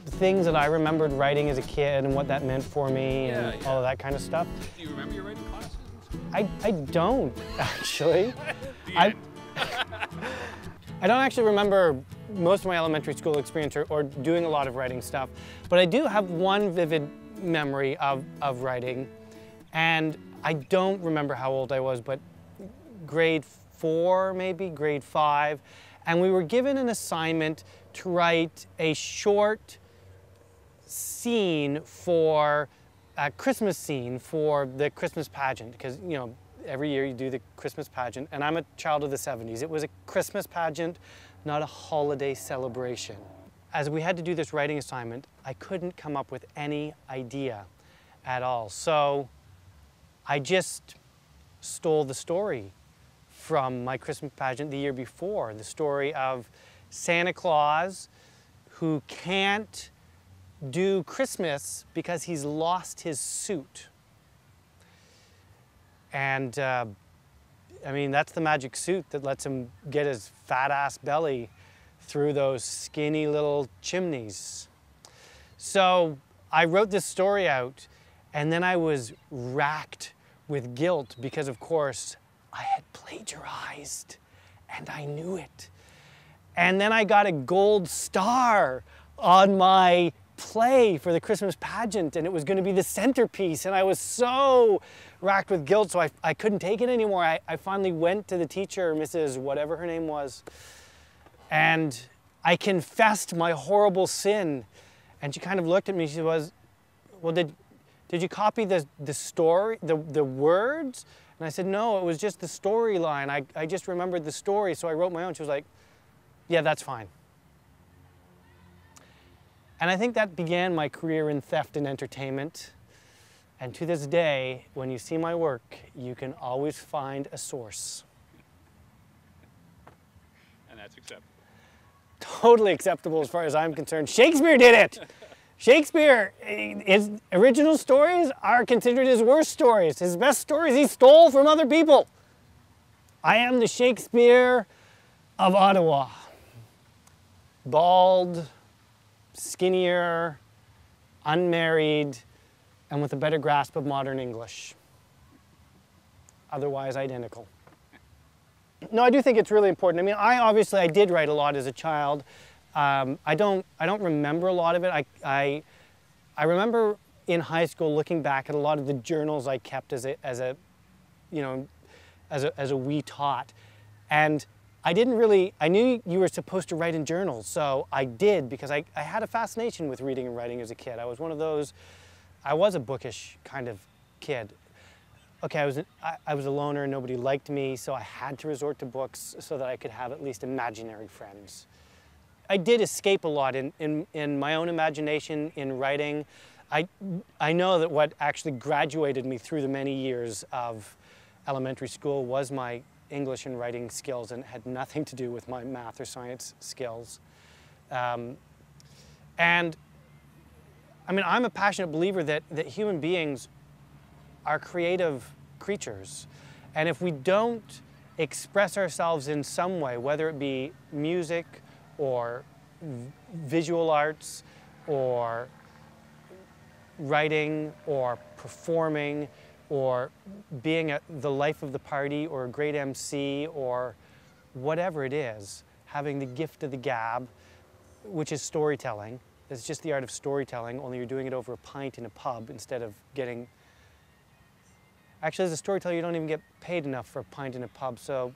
things that I remembered writing as a kid and what that meant for me and all of that kind of stuff. Do you remember your writing classes? I don't, actually. I don't actually remember most of my elementary school experience or doing a lot of writing stuff, but I do have one vivid memory of writing, and I don't remember how old I was, but grade 4, maybe, grade 5, and we were given an assignment to write a short scene for a Christmas scene for the Christmas pageant, because, you know, every year you do the Christmas pageant, and I'm a child of the 70s. It was a Christmas pageant, not a holiday celebration. As we had to do this writing assignment, I couldn't come up with any idea at all. So I just stole the story from my Christmas pageant the year before, the story of Santa Claus who can't do Christmas because he's lost his suit. And I mean, that's the magic suit that lets him get his fat ass belly through those skinny little chimneys. So I wrote this story out, and then I was racked with guilt because, of course, I had plagiarized and I knew it. And then I got a gold star on my play for the Christmas pageant, and it was going to be the centerpiece, and I was so racked with guilt, so I couldn't take it anymore. I finally went to the teacher, Mrs. whatever her name was, and I confessed my horrible sin, and she kind of looked at me. She was, well, did you copy the story, the words? And I said, no, it was just the storyline. I just remembered the story, so I wrote my own. She was like, yeah, that's fine. And I think that began my career in theft and entertainment. And to this day, when you see my work, you can always find a source. And that's acceptable. Totally acceptable as far as I'm concerned. Shakespeare did it! Shakespeare, his original stories are considered his worst stories. His best stories he stole from other people. I am the Shakespeare of Ottawa. Bald, skinnier, unmarried, and with a better grasp of modern English. Otherwise identical. No, I do think it's really important. I mean, I did write a lot as a child. I don't remember a lot of it. I remember in high school looking back at a lot of the journals I kept as a wee tot, and I knew you were supposed to write in journals, so I did, because I had a fascination with reading and writing as a kid. I was one of those, I was a bookish kind of kid. Okay, I was a loner and nobody liked me, so I had to resort to books so that I could have at least imaginary friends. I did escape a lot in my own imagination, in writing. I know that what actually graduated me through the many years of elementary school was my English and writing skills, and it had nothing to do with my math or science skills. And I mean, I'm a passionate believer that human beings are creative creatures. And if we don't express ourselves in some way, whether it be music or visual arts or writing or performing or being the life of the party or a great MC or whatever it is, having the gift of the gab, which is storytelling. It's just the art of storytelling, only you're doing it over a pint in a pub instead of getting... Actually, as a storyteller, you don't even get paid enough for a pint in a pub, so...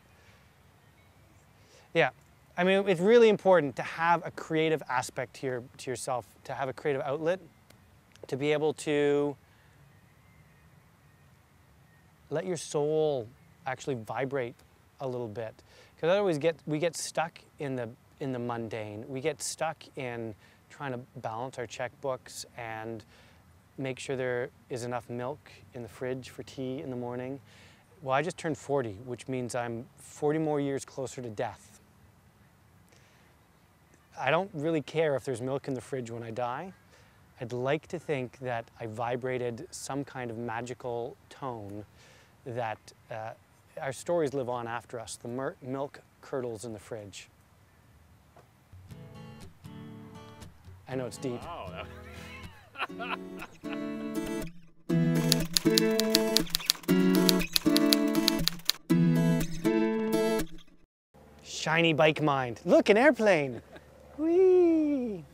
Yeah, I mean, it's really important to have a creative aspect to yourself, to have a creative outlet, to be able to let your soul actually vibrate a little bit. Because otherwise we get stuck in the mundane. We get stuck in trying to balance our checkbooks and make sure there is enough milk in the fridge for tea in the morning. Well, I just turned 40, which means I'm 40 more years closer to death. I don't really care if there's milk in the fridge when I die. I'd like to think that I vibrated some kind of magical tone that our stories live on after us. The milk curdles in the fridge. I know it's deep. Wow. Shiny bike mind. Look, an airplane. Whee!